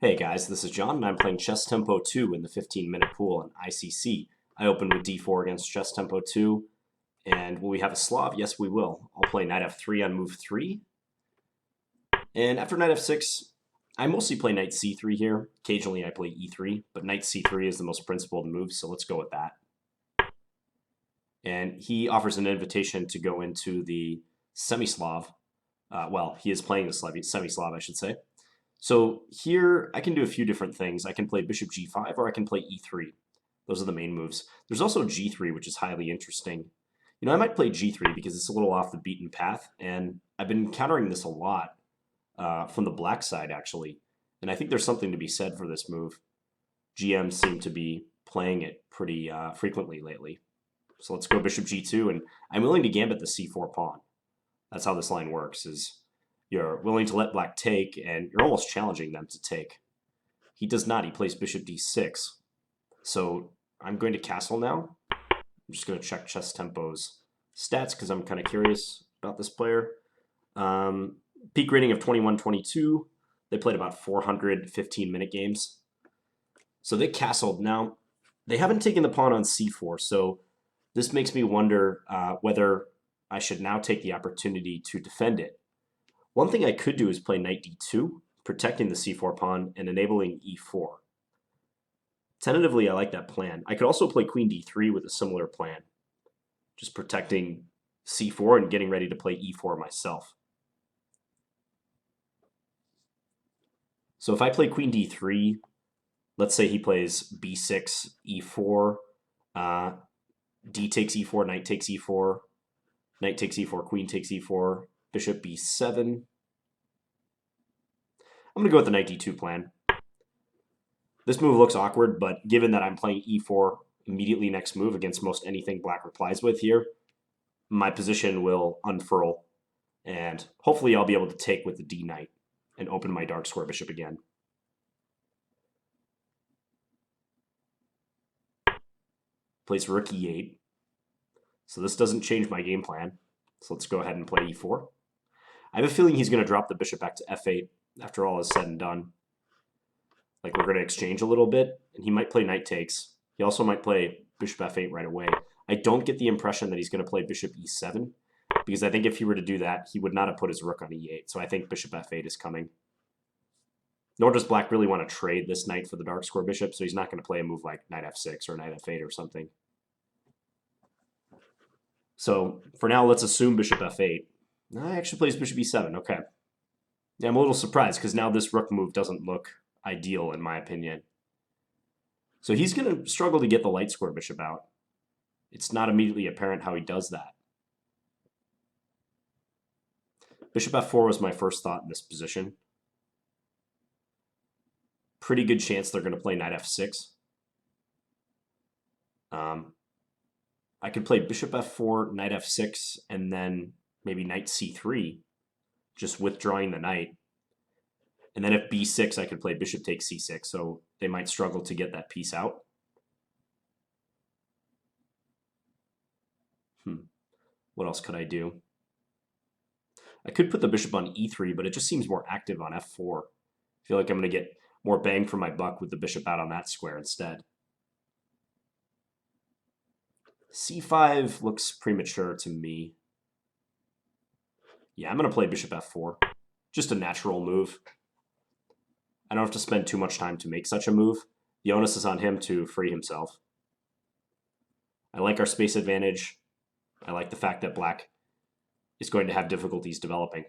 Hey guys, this is John, and I'm playing Chess Tempo 2 in the 15-minute pool on ICC. I open with d4 against Chess Tempo 2, and will we have a Slav? Yes, we will. I'll play knight f3 on move 3, and after knight f6, I mostly play knight c3 here. Occasionally I play e3, but knight c3 is the most principled move, so let's go with that. And he offers an invitation to go into the Semi-Slav. Well, he is playing the Semi-Slav, I should say. So here I can do a few different things. I can play bishop g5 or I can play e3. Those are the main moves. There's also g3, which is highly interesting. You know, I might play g3 because it's a little off the beaten path, and I've been countering this a lot from the black side, actually. And I think there's something to be said for this move. GMs seem to be playing it pretty frequently lately. So let's go bishop g2, and I'm willing to gambit the c4 pawn. That's how this line works, is you're willing to let black take, and you're almost challenging them to take. He does not. He plays bishop d6. So I'm going to castle now. I'm just going to check Chess Tempo's stats because I'm kind of curious about this player. Peak rating of 21-22. They played about 400 15-minute games. So they castled. Now, they haven't taken the pawn on c4, so this makes me wonder whether I should now take the opportunity to defend it. One thing I could do is play knight d2, protecting the c4 pawn and enabling e4. Tentatively, I like that plan. I could also play queen d3 with a similar plan, just protecting c4 and getting ready to play e4 myself. So if I play queen d3, let's say he plays b6, e4, d takes e4, knight takes e4, knight takes e4, queen takes e4, bishop b7. I'm going to go with the knight d2 plan. This move looks awkward, but given that I'm playing e4 immediately next move against most anything black replies with here, my position will unfurl, and hopefully I'll be able to take with the d knight and open my dark square bishop again. Plays rook e8. So this doesn't change my game plan. So let's go ahead and play e4. I have a feeling he's going to drop the bishop back to f8 after all is said and done. Like, we're going to exchange a little bit, and he might play knight takes. He also might play bishop f8 right away. I don't get the impression that he's going to play bishop e7, because I think if he were to do that, he would not have put his rook on e8. So I think bishop f8 is coming. Nor does black really want to trade this knight for the dark square bishop, so he's not going to play a move like knight f6 or knight f8 or something. So for now, let's assume bishop f8. I actually plays bishop e7. Okay. Yeah, I'm a little surprised because now this rook move doesn't look ideal in my opinion. So he's going to struggle to get the light square bishop out. It's not immediately apparent how he does that. Bishop f4 was my first thought in this position. Pretty good chance they're going to play knight f6. I could play bishop f4, knight f6, and then maybe knight c3, just withdrawing the knight. And then if b6, I could play bishop takes c6, so they might struggle to get that piece out. What else could I do? I could put the bishop on e3, but it just seems more active on f4. I feel like I'm going to get more bang for my buck with the bishop out on that square instead. c5 looks premature to me. Yeah, I'm going to play bishop f4. Just a natural move. I don't have to spend too much time to make such a move. The onus is on him to free himself. I like our space advantage. I like the fact that black is going to have difficulties developing.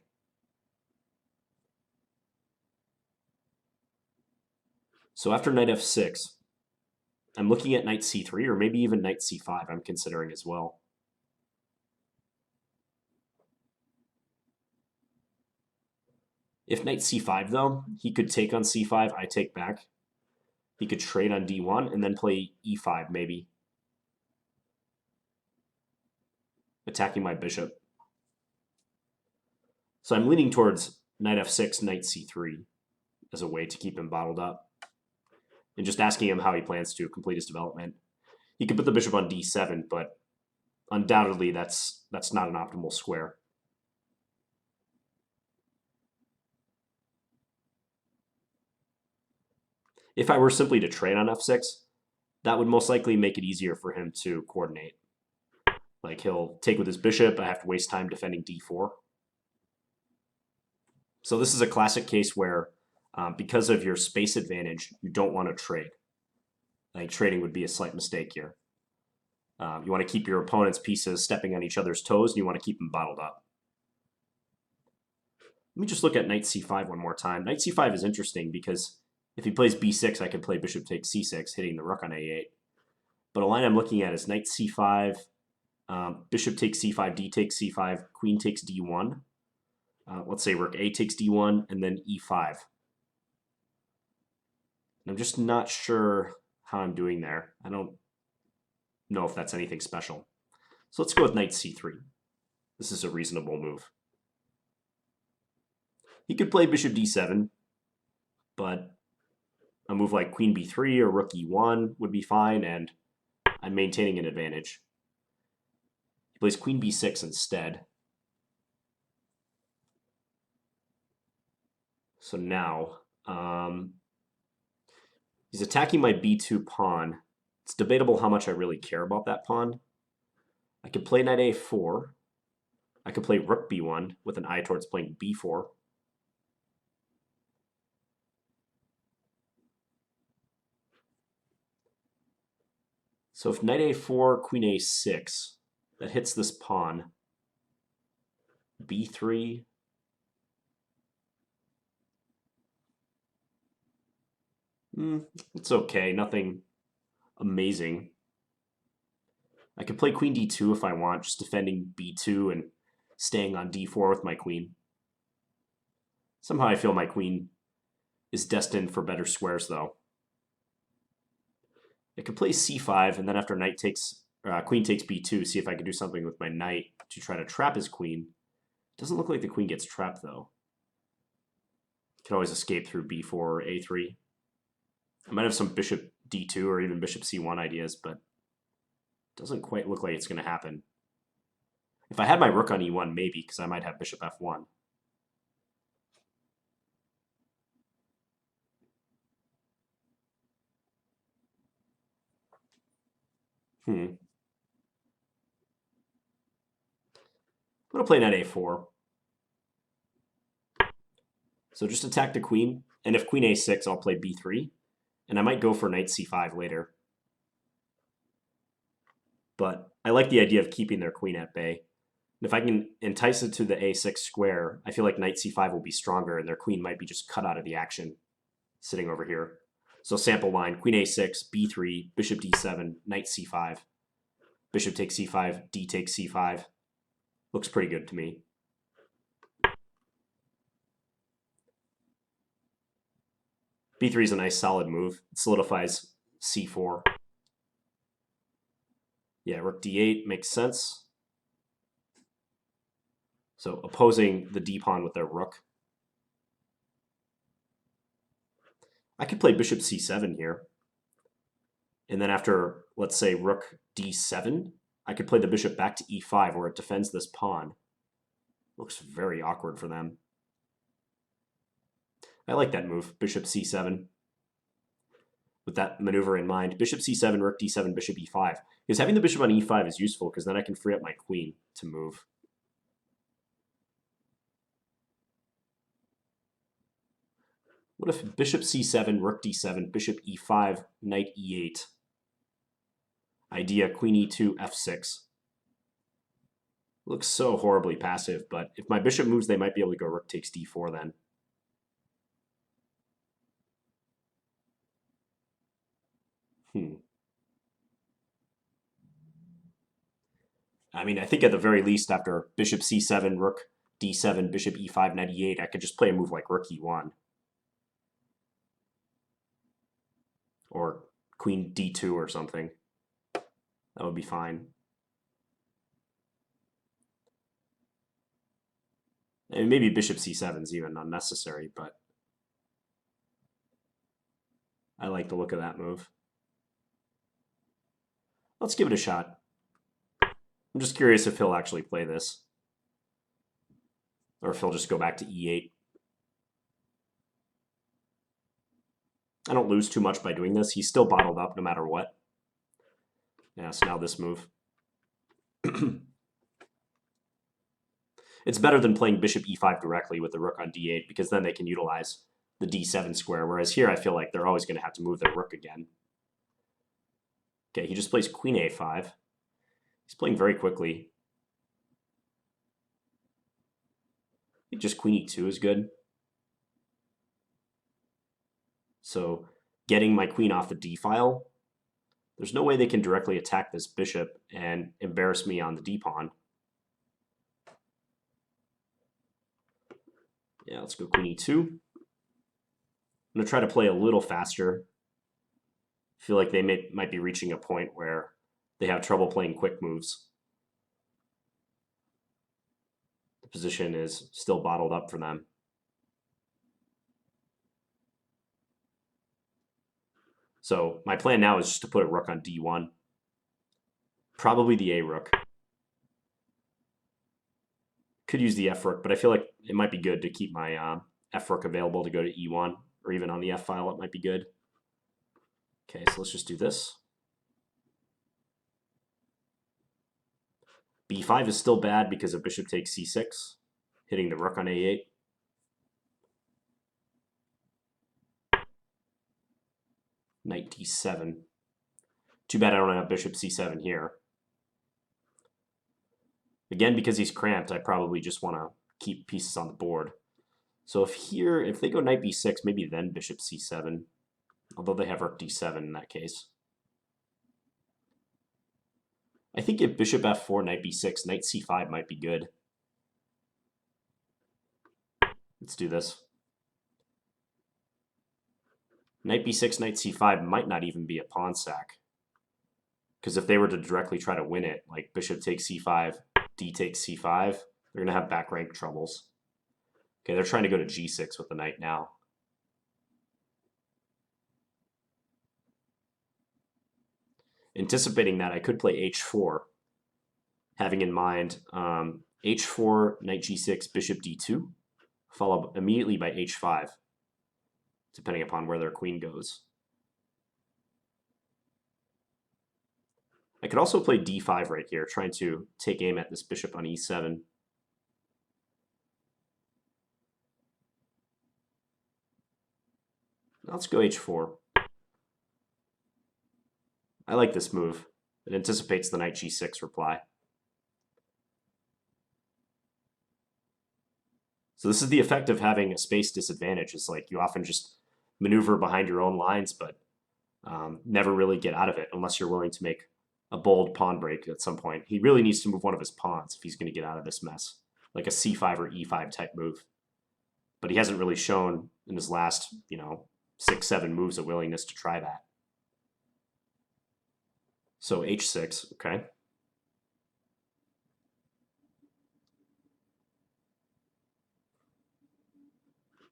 So after knight f6, I'm looking at knight c3 or maybe even knight c5 I'm considering as well. If knight c5 though, he could take on c5, I take back. He could trade on d1 and then play e5 maybe. Attacking my bishop. So I'm leaning towards knight f6, knight c3 as a way to keep him bottled up. And just asking him how he plans to complete his development. He could put the bishop on d7, but undoubtedly that's not an optimal square. If I were simply to trade on f6, that would most likely make it easier for him to coordinate. Like he'll take with his bishop, I have to waste time defending d4. So this is a classic case where because of your space advantage, you don't want to trade. I think trading would be a slight mistake here. You want to keep your opponent's pieces stepping on each other's toes, and you want to keep them bottled up. Let me just look at knight c5 one more time. Knight c5 is interesting because if he plays b6, I can play bishop takes c6, hitting the rook on a8. But a line I'm looking at is knight c5, bishop takes c5, d takes c5, queen takes d1. Let's say rook a takes d1, and then e5. And I'm just not sure how I'm doing there. I don't know if that's anything special. So let's go with knight c3. This is a reasonable move. He could play bishop d7, but a move like queen b3 or rook e1 would be fine, and I'm maintaining an advantage. He plays queen b6 instead. So now, he's attacking my b2 pawn. It's debatable how much I really care about that pawn. I could play knight a4. I could play rook b1 with an eye towards playing b4. So if knight a4, queen a6, that hits this pawn. b3. It's okay, nothing amazing. I could play queen d2 if I want, just defending b2 and staying on d4 with my queen. Somehow I feel my queen is destined for better squares, though. I could play c5, and then after queen takes b2, see if I could do something with my knight to try to trap his queen. Doesn't look like the queen gets trapped, though. Could always escape through b4 or a3. I might have some bishop d2 or even bishop c1 ideas, but it doesn't quite look like it's going to happen. If I had my rook on e1, maybe, because I might have bishop f1. I'm going to play knight a4. So just attack the queen, and if queen a6, I'll play b3. And I might go for knight c5 later. But I like the idea of keeping their queen at bay. And if I can entice it to the a6 square, I feel like knight c5 will be stronger, and their queen might be just cut out of the action, sitting over here. So sample line, queen a6, b3, bishop d7, knight c5, bishop takes c5, d takes c5. Looks pretty good to me. b3 is a nice solid move. It solidifies c4. Yeah, rook d8 makes sense. So opposing the d-pawn with their rook. I could play bishop c7 here. And then after, let's say, rook d7, I could play the bishop back to e5 where it defends this pawn. Looks very awkward for them. I like that move, bishop c7. With that maneuver in mind, bishop c7, rook d7, bishop e5. Because having the bishop on e5 is useful because then I can free up my queen to move. What if bishop c7, rook d7, bishop e5, knight e8? Idea, queen e2, f6. Looks so horribly passive, but if my bishop moves, they might be able to go rook takes d4 then. I mean, I think at the very least, after bishop c7, rook d7, bishop e5, knight e8, I could just play a move like rook e1. Or queen d2 or something. That would be fine. And maybe bishop c7 is even unnecessary, but I like the look of that move. Let's give it a shot. I'm just curious if he'll actually play this. Or if he'll just go back to e8. I don't lose too much by doing this. He's still bottled up no matter what. Yeah, so now this move. It's better than playing bishop e5 directly with the rook on d8, because then they can utilize the d7 square, whereas here I feel like they're always going to have to move their rook again. Okay, he just plays queen a5. He's playing very quickly. I think just queen e2 is good. So getting my queen off the d file, there's no way they can directly attack this bishop and embarrass me on the d pawn. Yeah, let's go queen e2. I'm going to try to play a little faster. I feel like they might be reaching a point where they have trouble playing quick moves. The position is still bottled up for them. So my plan now is just to put a rook on d1. Probably the a rook. Could use the f rook, but I feel like it might be good to keep my f rook available to go to e1, or even on the f file it might be good. Okay, so let's just do this. b5 is still bad because of bishop takes c6, hitting the rook on a8. Knight d7. Too bad I don't have bishop c7 here. Again, because he's cramped, I probably just want to keep pieces on the board. So if they go knight b6, maybe then bishop c7, although they have rook d7 in that case. I think if bishop f4, knight b6, knight c5 might be good. Let's do this. Knight b6, knight c5 might not even be a pawn sack. Because if they were to directly try to win it, like bishop takes c5, d takes c5, they're going to have back rank troubles. Okay, they're trying to go to g6 with the knight now. Anticipating that, I could play h4, having in mind h4, knight g6, bishop d2, followed immediately by h5, depending upon where their queen goes. I could also play d5 right here, trying to take aim at this bishop on e7. Let's go h4. I like this move. It anticipates the knight g6 reply. So this is the effect of having a space disadvantage. It's like you often just maneuver behind your own lines, but never really get out of it unless you're willing to make a bold pawn break at some point. He really needs to move one of his pawns if he's going to get out of this mess, like a c5 or e5 type move. But he hasn't really shown in his last, 6-7 moves a willingness to try that. So h6, okay.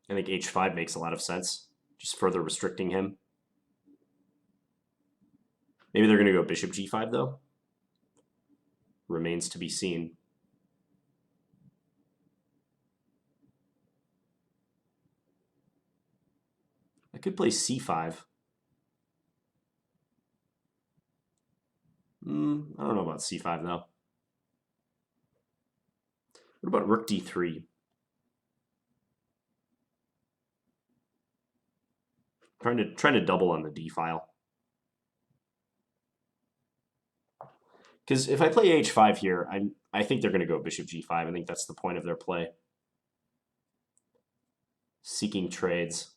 I think h5 makes a lot of sense, just further restricting him. Maybe they're going to go bishop g5, though. Remains to be seen. I could play c5. I don't know about c5, though. What about rook d3? Trying to double on the d file. Because if I play h5 here, I think they're going to go bishop g5. I think that's the point of their play. Seeking trades.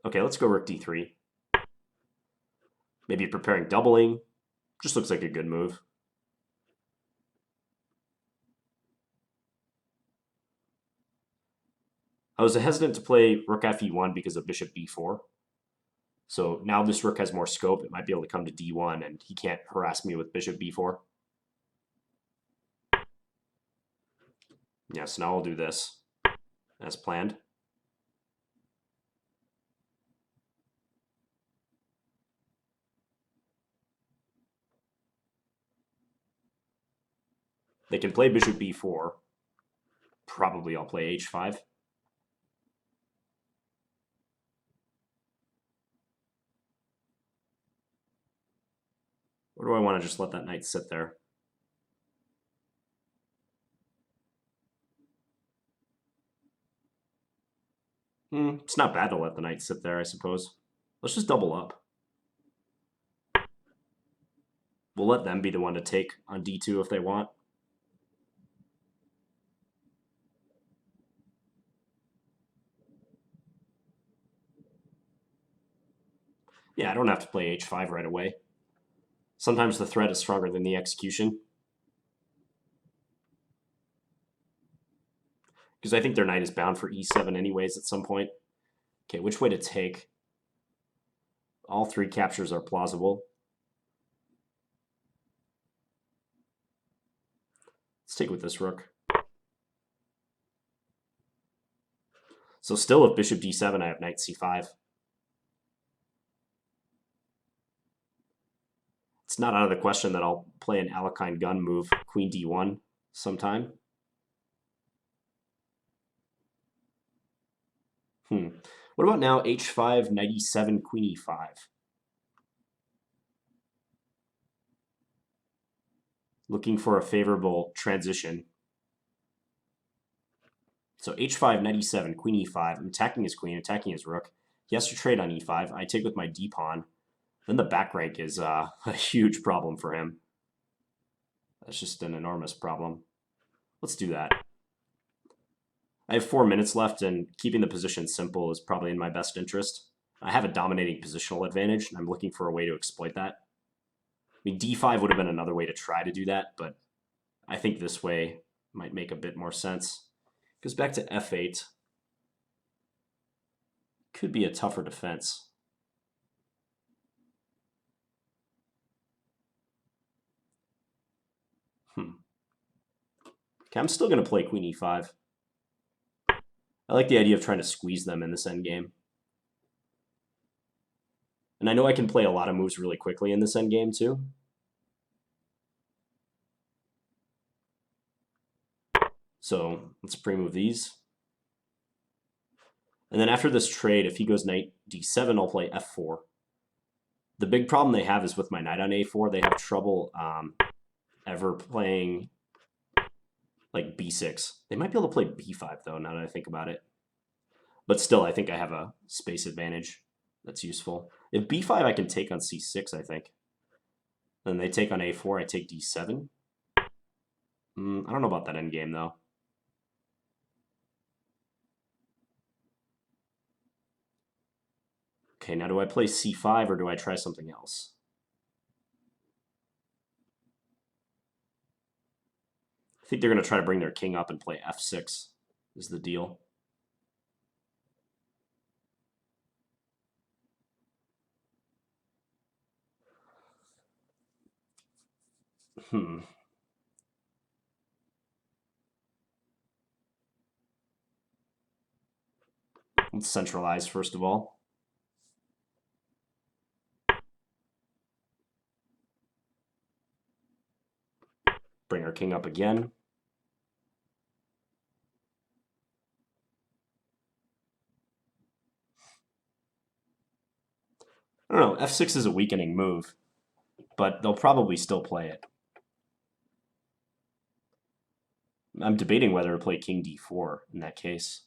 Okay, let's go rook d3. Maybe preparing doubling. Just looks like a good move. I was hesitant to play rook fe1 because of bishop b4. So now this rook has more scope. It might be able to come to d1, and he can't harass me with bishop b4. Yeah, so now I'll do this as planned. They can play bishop b4. Probably I'll play h5. Or do I want to just let that knight sit there? It's not bad to let the knight sit there, I suppose. Let's just double up. We'll let them be the one to take on d2 if they want. Yeah, I don't have to play h5 right away. Sometimes the threat is stronger than the execution. Because I think their knight is bound for e7 anyways at some point. Okay, which way to take? All three captures are plausible. Let's take with this rook. So still, if bishop d7, I have knight c5. It's not out of the question that I'll play an Alekhine gun move, queen d1, sometime. What about now h5, knight e7, queen e5? Looking for a favorable transition. So h5, knight e7, queen e5. I'm attacking his queen, attacking his rook. He has to trade on e5. I take with my d-pawn. Then the back rank is a huge problem for him. That's just an enormous problem. Let's do that. I have 4 minutes left, and keeping the position simple is probably in my best interest. I have a dominating positional advantage, and I'm looking for a way to exploit that. I mean, d5 would have been another way to try to do that, but I think this way might make a bit more sense. Goes back to f8. Could be a tougher defense. Okay, I'm still going to play queen e5. I like the idea of trying to squeeze them in this endgame. And I know I can play a lot of moves really quickly in this endgame too. So let's pre-move these. And then after this trade, if he goes knight d7, I'll play f4. The big problem they have is with my knight on a4, they have trouble ever playing like b6. They might be able to play b5 though, now that I think about it. But still, I think I have a space advantage that's useful. If b5, I can take on c6, I think. Then they take on a4, I take d7. I don't know about that endgame though. Okay, now do I play c5 or do I try something else? I think they're going to try to bring their king up and play f6 is the deal. Let's centralize first of all. Bring our king up again. I don't know, f6 is a weakening move, but they'll probably still play it. I'm debating whether to play king d4 in that case.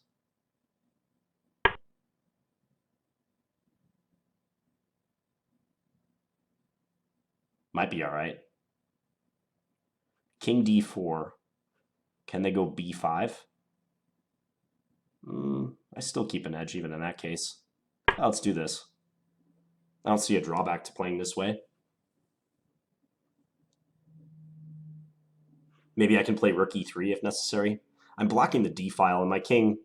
Might be all right. King d4. Can they go b5? I still keep an edge even in that case. Let's do this. I don't see a drawback to playing this way. Maybe I can play rook e3 if necessary. I'm blocking the d file, and my king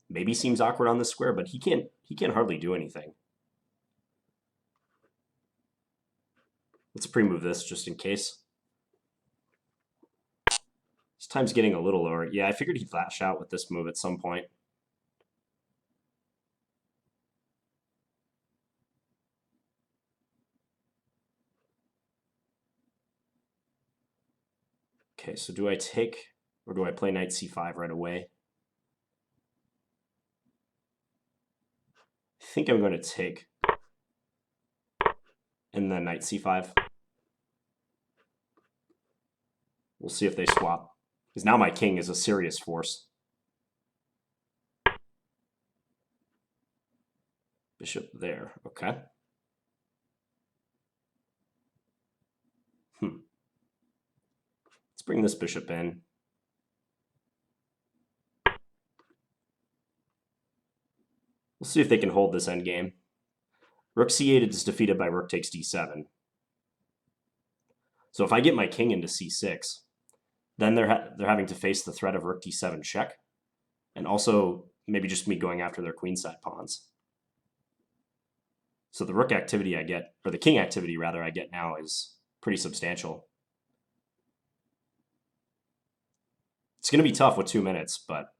maybe seems awkward on this square, but he can't hardly do anything. Let's pre-move this just in case. This time's getting a little lower. Yeah, I figured he'd flash out with this move at some point. Okay, so do I take Or do I play knight c5 right away? I think I'm going to take. And then knight c5. We'll see if they swap. Because now my king is a serious force. Bishop there. Okay. Let's bring this bishop in. We'll see if they can hold this endgame. Rook c8 is defeated by rook takes d7. So if I get my king into c6, then they're having to face the threat of rook d7 check, and also maybe just me going after their queenside pawns. So the rook activity I get, or the king activity rather, I get now is pretty substantial. It's going to be tough with 2 minutes, but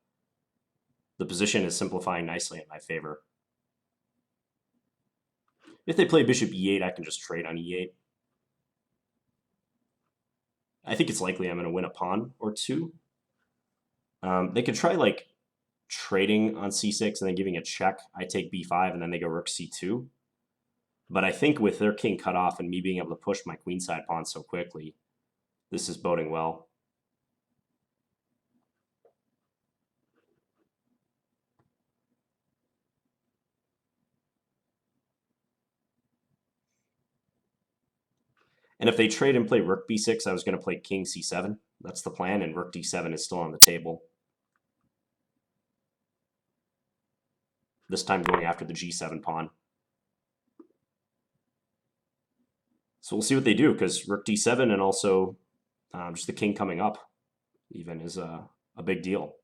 the position is simplifying nicely in my favor. If they play bishop e8, I can just trade on e8. I think it's likely I'm going to win a pawn or two. They could try like trading on c6 and then giving a check. I take b5 and then they go rook c2. But I think with their king cut off and me being able to push my queenside pawn so quickly, this is boding well. And if they trade and play rook b6, I was going to play king c7. That's the plan, and rook d7 is still on the table. This time going after the g7 pawn. So we'll see what they do, because rook d7 and also just the king coming up even is a big deal.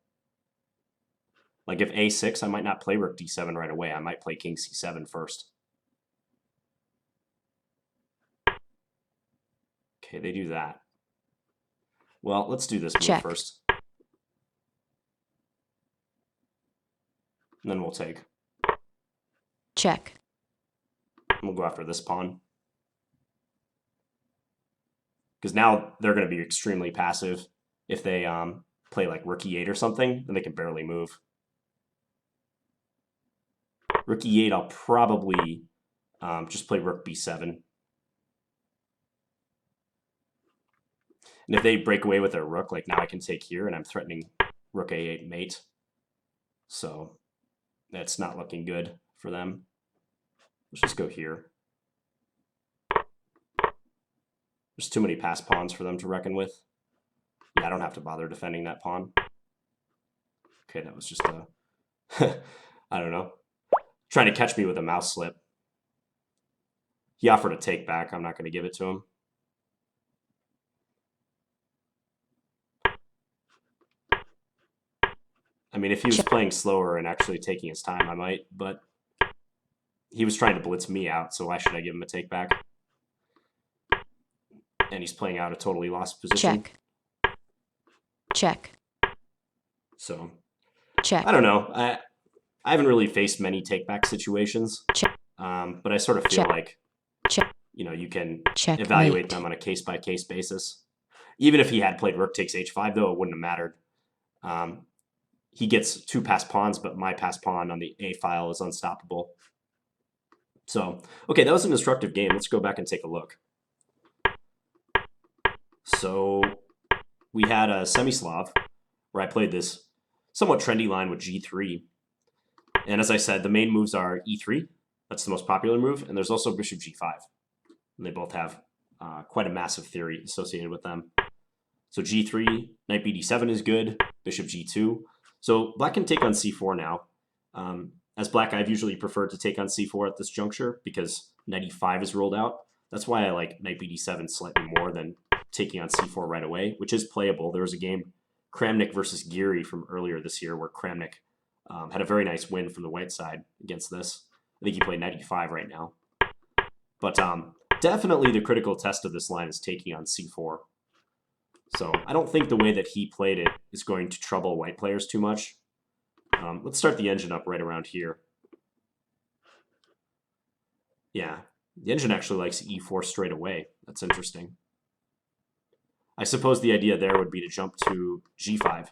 Like if a6, I might not play rook d7 right away. I might play king c7 first. Okay, they do that. Well, let's do this move first. And then we'll take. Check. We'll go after this pawn. Because now they're going to be extremely passive. If they play like rook e8 or something, then they can barely move. Rook e8, I'll probably just play rook b7. And if they break away with their rook, like now I can take here, and I'm threatening rook a8 mate. So that's not looking good for them. Let's just go here. There's too many passed pawns for them to reckon with. Yeah, I don't have to bother defending that pawn. Okay, that was just a... I don't know. Trying to catch me with a mouse slip. He offered a take back. I'm not going to give it to him. I mean, if he was playing slower and actually taking his time, I might, but he was trying to blitz me out, so why should I give him a take back? And he's playing out a totally lost position. Check. So, check. I don't know. I haven't really faced many take-back situations, but I sort of feel like, you know, you can evaluate them on a case-by-case basis. Even if he had played rook takes h5, though, it wouldn't have mattered. He gets two passed pawns, but my passed pawn on the A file is unstoppable. So, okay, that was an instructive game. Let's go back and take a look. So, we had a Semi-Slav, where I played this somewhat trendy line with g3. And as I said, the main moves are e3. That's the most popular move. And there's also bishop g5. And they both have quite a massive theory associated with them. So g3, knight bd7 is good, bishop g2. So black can take on c4 now. As black, I've usually preferred to take on c4 at this juncture because knight e5 is ruled out. That's why I like knight bd7 slightly more than taking on c4 right away, which is playable. There was a game, Kramnik versus Geary from earlier this year, where Kramnik had a very nice win from the white side against this. I think he played knight e5 right now. But definitely the critical test of this line is taking on c4. So I don't think the way that he played it is going to trouble white players too much. Let's start the engine up right around here. Yeah, the engine actually likes e4 straight away. That's interesting. I suppose the idea there would be to jump to g5.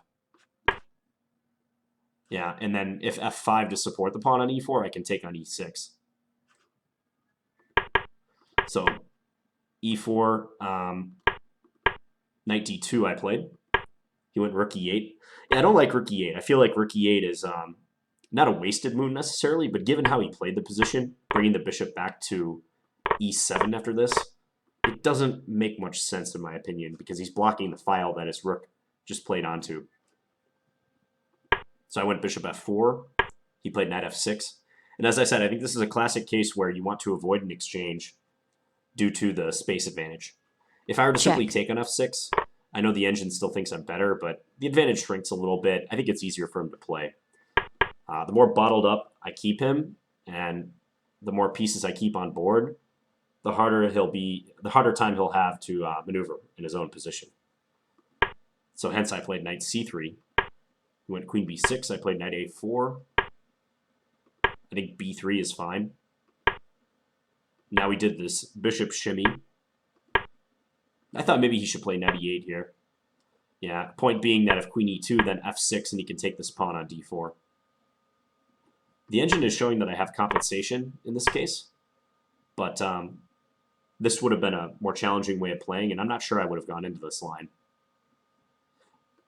Yeah, and then if f5 to support the pawn on e4, I can take on e6. So e4, knight d2 I played. He went rook e8. Yeah, I don't like rook e8. I feel like rook e8 is not a wasted move necessarily, but given how he played the position, bringing the bishop back to e7 after this, it doesn't make much sense in my opinion because he's blocking the file that his rook just played onto. So I went bishop f4. He played knight f6. And as I said, I think this is a classic case where you want to avoid an exchange due to the space advantage. If I were to simply take on f6, I know the engine still thinks I'm better, but the advantage shrinks a little bit. I think it's easier for him to play. The more bottled up I keep him, and the more pieces I keep on board, the harder time he'll have to maneuver in his own position. So hence I played knight c3. He went queen b6. I played knight a4. I think b3 is fine. Now we did this bishop shimmy. I thought maybe he should play knight e8 here. Yeah, point being that if queen e2, then f6, and he can take this pawn on d4. The engine is showing that I have compensation in this case, but this would have been a more challenging way of playing, and I'm not sure I would have gone into this line.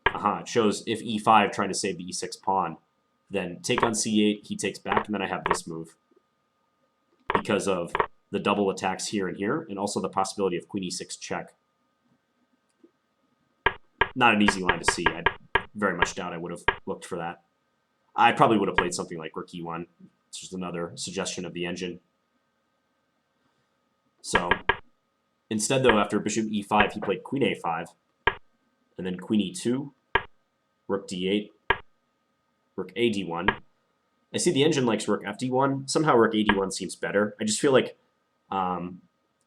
It shows if e5 trying to save the e6 pawn, then take on c8, he takes back, and then I have this move because of the double attacks here and here, and also the possibility of queen e6 check. Not an easy line to see. I very much doubt I would have looked for that. I probably would have played something like rook e1. It's just another suggestion of the engine. So instead, though, after bishop e5, he played queen a5, and then queen e2, rook d8, rook a d1. I see the engine likes rook f d1. Somehow rook a d1 seems better. I just feel like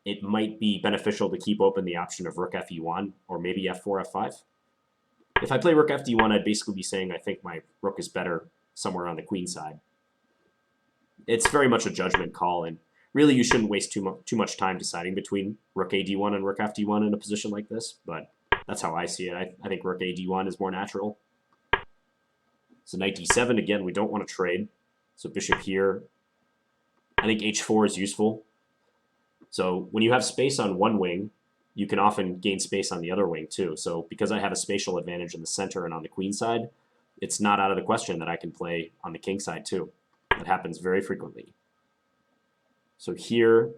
it might be beneficial to keep open the option of rook f e1 or maybe f4, f5. If I play rook f d1, I'd basically be saying I think my rook is better somewhere on the queen side. It's very much a judgment call, and really you shouldn't waste too much time deciding between rook a d1 and rook f d1 in a position like this, but that's how I see it. I think rook a d1 is more natural. So knight d7, again, we don't want to trade. So bishop here. I think h4 is useful. So when you have space on one wing, you can often gain space on the other wing too. So because I have a spatial advantage in the center and on the queen side, it's not out of the question that I can play on the king side too. That happens very frequently. So here,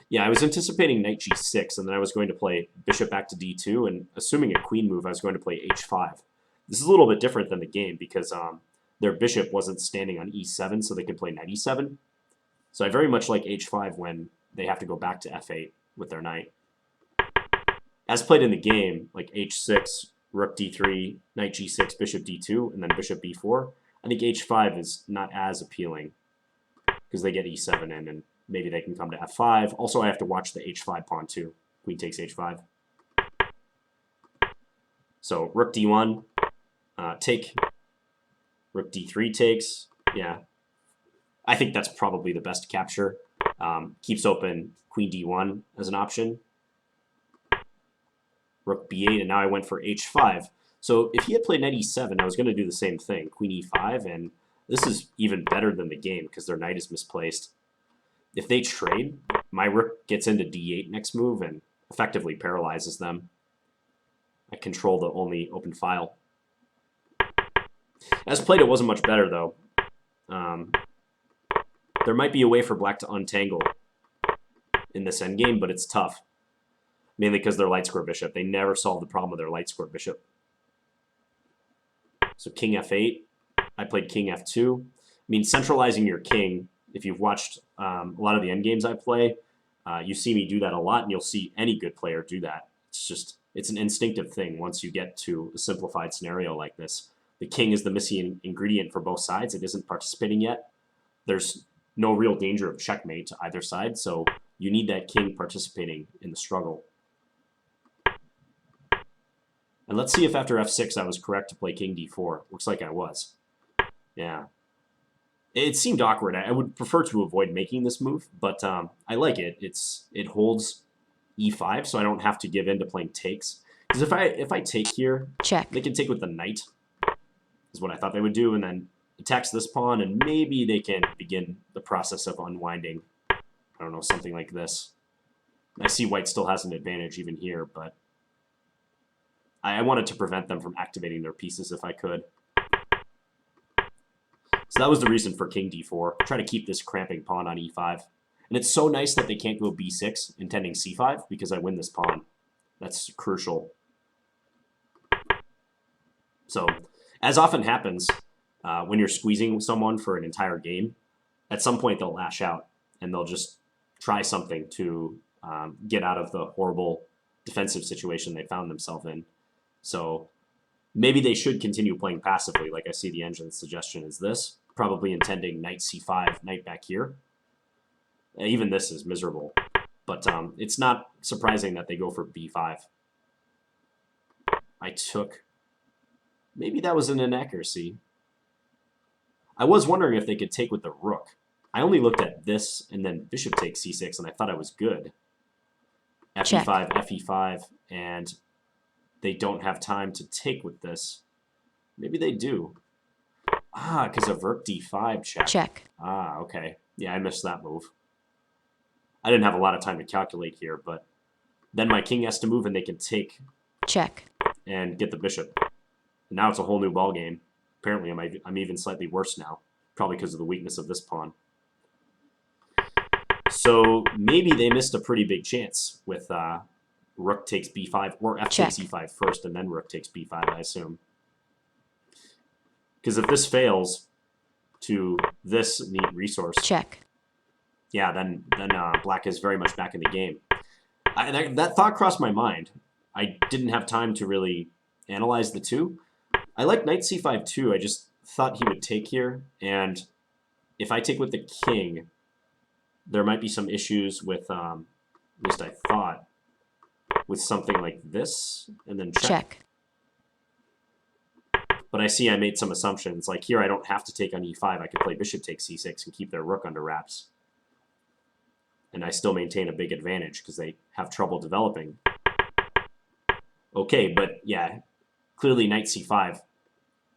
yeah, I was anticipating knight g6, and then I was going to play bishop back to d2, and assuming a queen move, I was going to play h5. This is a little bit different than the game because their bishop wasn't standing on e7, so they could play knight e7. So I very much like h5 when they have to go back to f8 with their knight. As played in the game, like h6, rook d3, knight g6, bishop d2, and then bishop b4, I think h5 is not as appealing because they get e7 in, and maybe they can come to f5. Also, I have to watch the h5 pawn too. Queen takes h5. So rook d1, take. Rook d3 takes. Yeah, I think that's probably the best capture. Keeps open queen d1 as an option. Rook b8, and now I went for h5. So if he had played knight e7, I was going to do the same thing, queen e5, and this is even better than the game because their knight is misplaced. If they trade, my rook gets into d8 next move and effectively paralyzes them. I control the only open file. As played, it wasn't much better, though. There might be a way for black to untangle in this endgame, but it's tough. Mainly because they're light square bishop. They never solve the problem with their light square bishop. So king f8. I played king f2. I mean, centralizing your king, if you've watched a lot of the endgames I play, you see me do that a lot, and you'll see any good player do that. It's an instinctive thing once you get to a simplified scenario like this. The king is the missing ingredient for both sides. It isn't participating yet. There's no real danger of checkmate to either side, so you need that king participating in the struggle. And let's see if after f6 I was correct to play king d4. Looks like I was. Yeah. It seemed awkward. I would prefer to avoid making this move, but I like it. It holds e5, so I don't have to give in to playing takes. Because if I take here, Check. they can take with the knight, is what I thought they would do, and then attacks this pawn, and maybe they can begin the process of unwinding. I don't know, something like this. I see white still has an advantage even here, but I wanted to prevent them from activating their pieces if I could. So that was the reason for king d4. Try to keep this cramping pawn on e5. And it's so nice that they can't go b6, intending c5, because I win this pawn. That's crucial. So, as often happens when you're squeezing someone for an entire game, at some point they'll lash out, and they'll just try something to get out of the horrible defensive situation they found themselves in. So maybe they should continue playing passively, like I see the engine's suggestion is this, probably intending knight c5, knight back here. Even this is miserable, but it's not surprising that they go for b5. I took, maybe that was an inaccuracy. I was wondering if they could take with the rook. I only looked at this and then bishop takes c6, and I thought I was good. fe5, fe5, and they don't have time to take with this. Maybe they do. Ah, because of rook d5 check. Check. Ah, okay. Yeah, I missed that move. I didn't have a lot of time to calculate here, but then my king has to move and they can take. Check. And get the bishop. Now it's a whole new ball game. Apparently I'm even slightly worse now, probably because of the weakness of this pawn. So maybe they missed a pretty big chance with rook takes b5, or f takes e5 first, and then rook takes b5, I assume. Because if this fails to this neat resource, check. Yeah, then black is very much back in the game. That thought crossed my mind. I didn't have time to really analyze the two. I like knight c5 too. I just thought he would take here, and if I take with the king, there might be some issues with, at least I thought, with something like this, and then check. But I see I made some assumptions. Like here, I don't have to take on e5. I could play bishop takes c6 and keep their rook under wraps. And I still maintain a big advantage because they have trouble developing. Okay, but yeah, clearly knight c5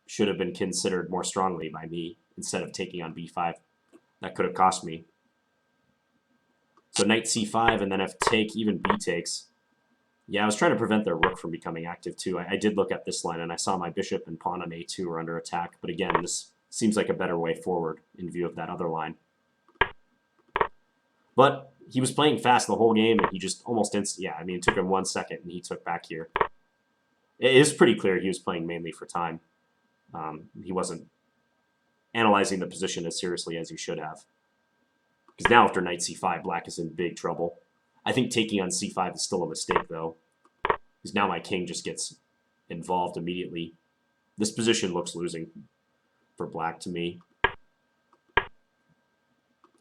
should have been considered more strongly by me instead of taking on b5. That could have cost me. So knight c5 and then f take, even b takes. Yeah, I was trying to prevent their rook from becoming active too. I did look at this line and I saw my bishop and pawn on a2 are under attack. But again, this seems like a better way forward in view of that other line. But he was playing fast the whole game, and he just almost yeah, I mean, it took him 1 second, and he took back here. It is pretty clear he was playing mainly for time. He wasn't analyzing the position as seriously as he should have. Because now after knight c5, black is in big trouble. I think taking on c5 is still a mistake, though. Because now my king just gets involved immediately. This position looks losing for black to me.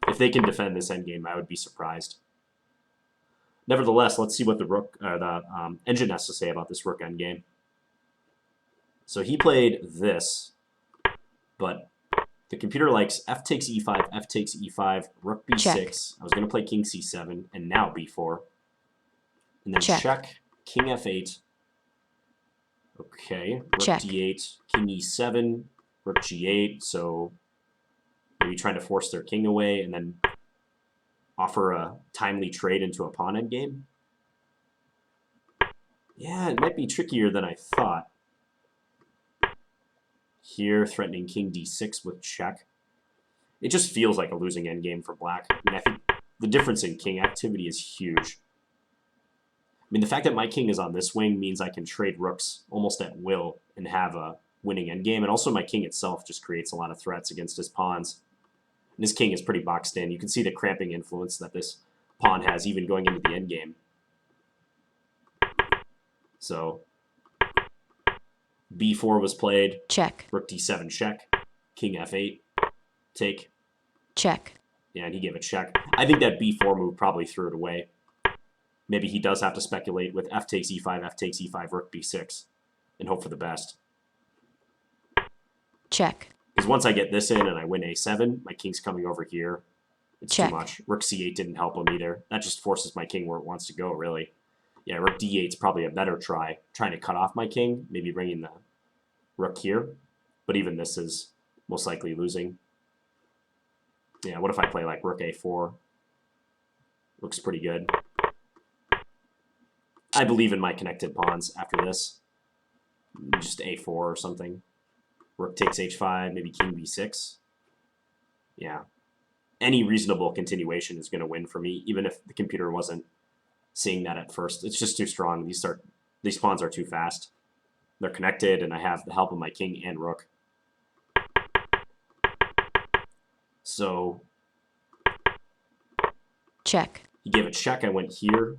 If they can defend this endgame, I would be surprised. Nevertheless, let's see what the engine has to say about this rook endgame. So he played this, but the computer likes f takes e5, f takes e5, rook b6. Check. I was going to play king c7, and now b4. And then check king f8. Okay, rook d8, king e7, rook g8, so maybe trying to force their king away and then offer a timely trade into a pawn endgame. Yeah, it might be trickier than I thought. Here, threatening king d6 with check. It just feels like a losing endgame for black. I mean, I think the difference in king activity is huge. I mean, the fact that my king is on this wing means I can trade rooks almost at will and have a winning endgame. And also my king itself just creates a lot of threats against his pawns. And his king is pretty boxed in. You can see the cramping influence that this pawn has even going into the endgame. So b4 was played. Check. Rook d7 check. King f8 take. Check. Yeah, and he gave a check. I think that b4 move probably threw it away. Maybe he does have to speculate with f takes e5, f takes e5, rook b6, and hope for the best. Check. Because once I get this in and I win a7, my king's coming over here. It's too much. Rook c8 didn't help him either. That just forces my king where it wants to go, really. Yeah, rook d8 is probably a better try, trying to cut off my king, maybe bringing the rook here. But even this is most likely losing. Yeah, what if I play like rook a4? Looks pretty good. I believe in my connected pawns after this. Just a4 or something. Rook takes h5, maybe king b6. Yeah. Any reasonable continuation is going to win for me, even if the computer wasn't seeing that at first. It's just too strong. These pawns are too fast. They're connected, and I have the help of my king and rook. So Check. he gave a check. I went here.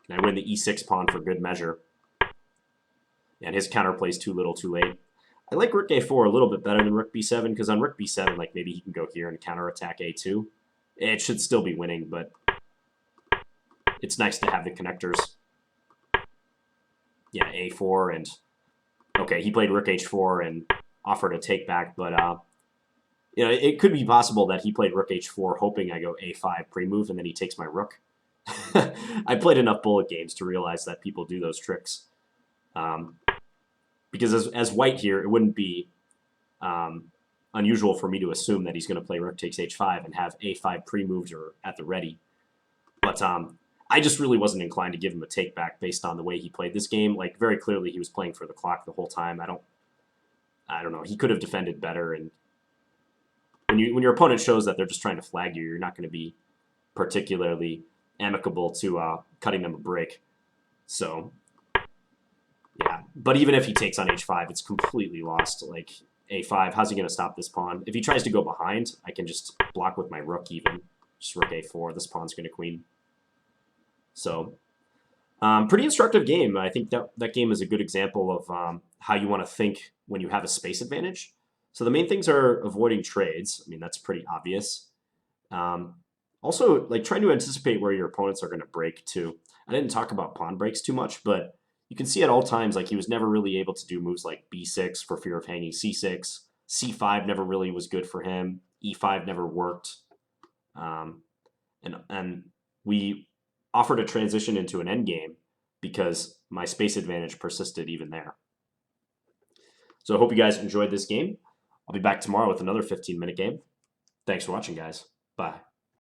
And I win the e6 pawn for good measure. And his counterplay is too little, too late. I like rook a4 a little bit better than rook b7, because on rook b7, like maybe he can go here and counterattack a2. It should still be winning, but it's nice to have the connectors. Yeah, a4 and okay, he played rook h4 and offered a take back, but you know, it could be possible that he played rook h4 hoping I go a5 pre-move and then he takes my rook. I played enough bullet games to realize that people do those tricks. Because as white here, it wouldn't be unusual for me to assume that he's going to play rook takes h5 and have a5 pre-moved or at the ready. But I just really wasn't inclined to give him a take back based on the way he played this game. Like, very clearly he was playing for the clock the whole time. I don't know. He could have defended better, and when your opponent shows that they're just trying to flag you, you're not going to be particularly amicable to cutting them a break. So yeah, but even if he takes on h5, it's completely lost. Like, a5, how's he going to stop this pawn? If he tries to go behind, I can just block with my rook even. Just rook a4, this pawn's going to queen. So, pretty instructive game. I think that game is a good example of how you want to think when you have a space advantage. So the main things are avoiding trades. I mean, that's pretty obvious. Also, like, trying to anticipate where your opponents are going to break too. I didn't talk about pawn breaks too much, but you can see at all times, like, he was never really able to do moves like b6 for fear of hanging c6. c5 never really was good for him. e5 never worked. And we offered a transition into an endgame because my space advantage persisted even there. So I hope you guys enjoyed this game. I'll be back tomorrow with another 15-minute game. Thanks for watching, guys. Bye.